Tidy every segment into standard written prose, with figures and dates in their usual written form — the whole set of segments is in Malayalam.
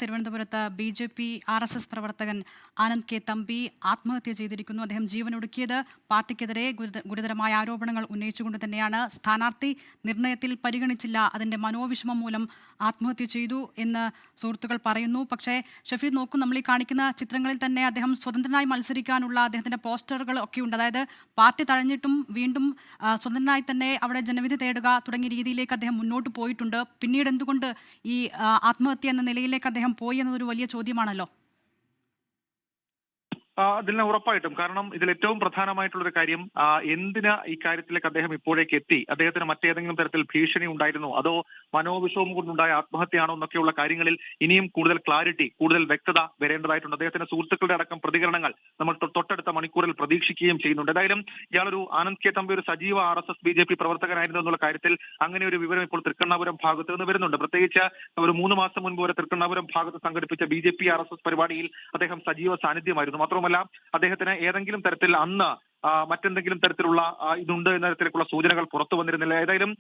തിരുവനന്തപുരത്ത് BJP RSS പ്രവർത്തകൻ ആനന്ദ് കെ തമ്പി ആത്മഹത്യ ചെയ്തിരിക്കുന്നു. അദ്ദേഹം ജീവനൊടുക്കിയത് പാർട്ടിക്കെതിരെ ഗുരുതരമായ ആരോപണങ്ങൾ ഉന്നയിച്ചുകൊണ്ട് തന്നെയാണ്. സ്ഥാനാർത്ഥി നിർണയത്തിൽ പരിഗണിച്ചില്ല, അതിന്റെ മനോവിഷമം മൂലം ആത്മഹത്യ ചെയ്തു എന്ന് സുഹൃത്തുക്കൾ പറയുന്നു. പക്ഷേ ഷഫീദ് നോക്കും, നമ്മൾ ഈ കാണിക്കുന്ന ചിത്രങ്ങളിൽ തന്നെ അദ്ദേഹം സ്വതന്ത്രനായി മത്സരിക്കാനുള്ള അദ്ദേഹത്തിന്റെ പോസ്റ്ററുകൾ ഒക്കെ ഉണ്ട്. അതായത് പാർട്ടി തഴഞ്ഞിട്ടും വീണ്ടും സ്വതന്ത്രനായി തന്നെ അവിടെ ജനവിധി തേടുക തുടങ്ങിയ രീതിയിലേക്ക് അദ്ദേഹം മുന്നോട്ട് പോയിട്ടുണ്ട്. പിന്നീട് എന്തുകൊണ്ട് ഈ ആത്മഹത്യ എന്ന നിലയിലേക്ക് അദ്ദേഹം പോയി എന്നതൊരു വലിയ ചോദ്യമാണല്ലോ. അതിന് ഉറപ്പായിട്ടും, കാരണം ഇതിൽ ഏറ്റവും പ്രധാനമായിട്ടുള്ളൊരു കാര്യം, എന്തിന് ഈ കാര്യത്തിലേക്ക് അദ്ദേഹം ഇപ്പോഴേക്ക് എത്തി? അദ്ദേഹത്തിന് മറ്റേതെങ്കിലും തരത്തിൽ ഭീഷണി ഉണ്ടായിരുന്നോ, അതോ മനോവിഷമം കൊണ്ടുണ്ടായ ആത്മഹത്യയാണോ എന്നൊക്കെയുള്ള കാര്യങ്ങളിൽ ഇനിയും കൂടുതൽ ക്ലാരിറ്റി, കൂടുതൽ വ്യക്തത വരേണ്ടതായിട്ടുണ്ട്. അദ്ദേഹത്തിന്റെ സുഹൃത്തുക്കളുടെ അടക്കം പ്രതികരണങ്ങൾ നമ്മൾ തൊട്ടടുത്ത മണിക്കൂറിൽ പ്രതീക്ഷിക്കുകയും ചെയ്യുന്നുണ്ട്. എന്തായാലും ഇയാളൊരു ആനന്ദ് കെ തമ്പി ഒരു സജീവ RSS BJP പ്രവർത്തകനായിരുന്നു എന്നുള്ള കാര്യത്തിൽ അങ്ങനെ ഒരു വിവരം ഇപ്പോൾ തൃക്കണ്ണാപുരം ഭാഗത്ത് നിന്ന് വരുന്നുണ്ട്. പ്രത്യേകിച്ച് ഒരു 3 മാസം മുൻപ് വരെ തൃക്കണ്ണാപുരം ഭാഗത്ത് സംഘടിപ്പിച്ച BJP RSS പരിപാടിയിൽ അദ്ദേഹം സജീവ സാന്നിധ്യമായിരുന്നു. മാത്രമല്ല അദ്ദേഹത്തിന് ഏതെങ്കിലും തരത്തിൽ അന്ന് മറ്റെന്തെങ്കിലും തരത്തിലുള്ള ഇതുണ്ട് എന്ന തരത്തിലേക്കുള്ള സൂചനകൾ പുറത്തു വന്നിരുന്നില്ല. ഏതായാലും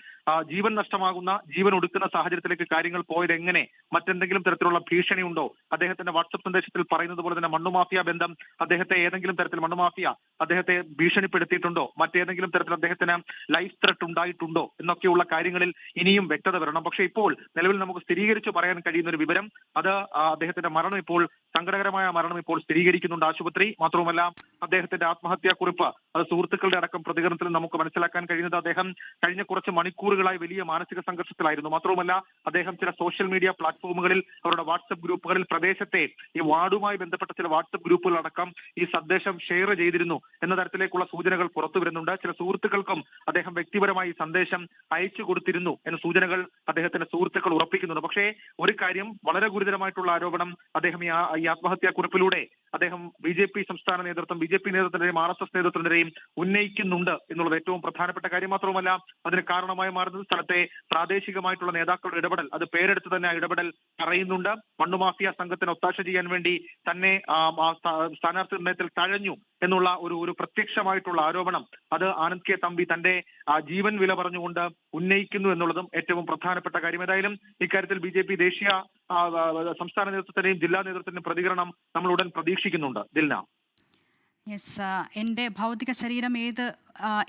ജീവൻ നഷ്ടമാകുന്ന, ജീവൻ ഒടുക്കുന്ന സാഹചര്യത്തിലേക്ക് കാര്യങ്ങൾ പോയത് എങ്ങനെ? മറ്റെന്തെങ്കിലും തരത്തിലുള്ള ഭീഷണി ഉണ്ടോ? അദ്ദേഹത്തിന്റെ വാട്സപ്പ് സന്ദേശത്തിൽ പറയുന്നത് പോലെ തന്നെ മണ്ണുമാഫിയ ബന്ധം അദ്ദേഹത്തെ ഏതെങ്കിലും തരത്തിൽ മണ്ണുമാഫിയ അദ്ദേഹത്തെ ഭീഷണിപ്പെടുത്തിയിട്ടുണ്ടോ? മറ്റേതെങ്കിലും തരത്തിൽ അദ്ദേഹത്തിന് ലൈഫ് ത്രെട്ട് ഉണ്ടായിട്ടുണ്ടോ എന്നൊക്കെയുള്ള കാര്യങ്ങളിൽ ഇനിയും വ്യക്തത വരണം. പക്ഷേ ഇപ്പോൾ നിലവിൽ നമുക്ക് സ്ഥിരീകരിച്ച് പറയാൻ കഴിയുന്ന ഒരു വിവരം, അത് അദ്ദേഹത്തിന്റെ മരണം ഇപ്പോൾ, സങ്കടകരമായ മരണം ഇപ്പോൾ സ്ഥിരീകരിക്കുന്നുണ്ട് ആശുപത്രി. മാത്രവുമല്ല അദ്ദേഹത്തിന്റെ ആത്മഹത്യാ കുറിപ്പ് അത് സുഹൃത്തുക്കളുടെ അടക്കം പ്രതികരണത്തിൽ നമുക്ക് മനസ്സിലാക്കാൻ കഴിയുന്നത് അദ്ദേഹം കഴിഞ്ഞ കുറച്ച് മണിക്കൂറുകളായി വലിയ മാനസിക സംഘർഷത്തിലായിരുന്നു. മാത്രവുമല്ല അദ്ദേഹം ചില സോഷ്യൽ മീഡിയ പ്ലാറ്റ്ഫോമുകളിൽ, അവരുടെ വാട്സപ്പ് ഗ്രൂപ്പുകളിൽ, പ്രദേശത്തെ ഈ വാർഡുമായി ബന്ധപ്പെട്ട ചില വാട്സപ്പ് ഗ്രൂപ്പുകളടക്കം ഈ സന്ദേശം ഷെയർ ചെയ്തിരുന്നു എന്ന തരത്തിലേക്കുള്ള സൂചനകൾ പുറത്തു വരുന്നുണ്ട്. ചില സുഹൃത്തുക്കൾക്കും അദ്ദേഹം വ്യക്തിപരമായി സന്ദേശം അയച്ചു കൊടുത്തിരുന്നു എന്ന സൂചനകൾ അദ്ദേഹത്തിന്റെ സുഹൃത്തുക്കൾ ഉറപ്പിക്കുന്നുണ്ട്. പക്ഷേ ഒരു കാര്യം, വളരെ ഗുരുതരമായിട്ടുള്ള ആരോപണം അദ്ദേഹം ഈ ആത്മഹത്യാ കുറിപ്പിലൂടെ അദ്ദേഹം BJP സംസ്ഥാന നേതൃത്വം, BJP നേതൃത്വത്തിന്റെയും RSS നേതൃത്വത്തിന്റെയും ഉന്നയിക്കുന്നുണ്ട് എന്നുള്ളത് ഏറ്റവും പ്രധാനപ്പെട്ട കാര്യം. മാത്രവുമല്ല അതിന് കാരണമായി മാറുന്നത് സ്ഥലത്തെ പ്രാദേശികമായിട്ടുള്ള നേതാക്കളുടെ ഇടപെടൽ, അത് പേരെടുത്ത് തന്നെ ആ ഇടപെടൽ പറയുന്നുണ്ട്. മണ്ണുമാഫിയ സംഘത്തിന് ഒത്താശ ചെയ്യാൻ വേണ്ടി തന്നെ സ്ഥാനാർത്ഥി നിർണയത്തിൽ തഴഞ്ഞു എന്നുള്ള ഒരു പ്രത്യക്ഷമായിട്ടുള്ള ആരോപണം അത് ആനന്ദ് കെ തമ്പി തന്റെ ജീവൻ വില പറഞ്ഞുകൊണ്ട് ഉന്നയിക്കുന്നു എന്നുള്ളതും ഏറ്റവും പ്രധാനപ്പെട്ട കാര്യം. ഏതായാലും ഇക്കാര്യത്തിൽ BJP ദേശീയ സംസ്ഥാന നേതൃത്വത്തിന്റെയും ജില്ലാ നേതൃത്വത്തിന്റെയും പ്രതികരണം നമ്മൾ ഉടൻ പ്രതീക്ഷിക്കുന്നുണ്ട്. ദിൽന, എൻ്റെ ഭൗതിക ശരീരം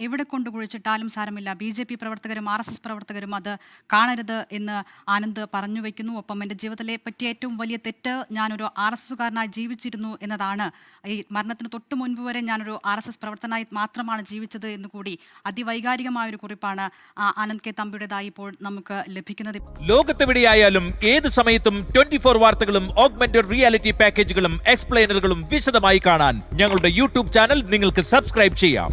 എവിടെ കൊണ്ട് കുഴിച്ചിട്ടാലും സാരമില്ല, BJP പ്രവർത്തകരും RSS പ്രവർത്തകരും അത് കാണരുത് എന്ന് ആനന്ദ് പറഞ്ഞു വയ്ക്കുന്നു. ഒപ്പം എൻ്റെ ജീവിതത്തിലെ പറ്റിയ ഏറ്റവും വലിയ തെറ്റ്, ഞാനൊരു RSSകാരനായി ജീവിച്ചിരുന്നു എന്നതാണ്. ഈ മരണത്തിന് തൊട്ട് മുൻപ് വരെ ഞാനൊരു RSS പ്രവർത്തനായി മാത്രമാണ് ജീവിച്ചത് എന്നുകൂടി അതിവൈകാരികമായൊരു കുറിപ്പാണ് ആനന്ദ് കെ തമ്പിയുടേതായി ഇപ്പോൾ നമുക്ക് ലഭിക്കുന്നത്. ലോകത്തെവിടെയായാലും ഏത് സമയത്തും 24 വാർത്തകളും ഓഗ്മെന്റഡ് റിയാലിറ്റി പാക്കേജുകളും എക്സ്പ്ലെയിനറുകളും വിശദമായി കാണാൻ ഞങ്ങളുടെ YouTube ചാനൽ നിങ്ങൾക്ക് സബ്സ്ക്രൈബ് ചെയ്യാം.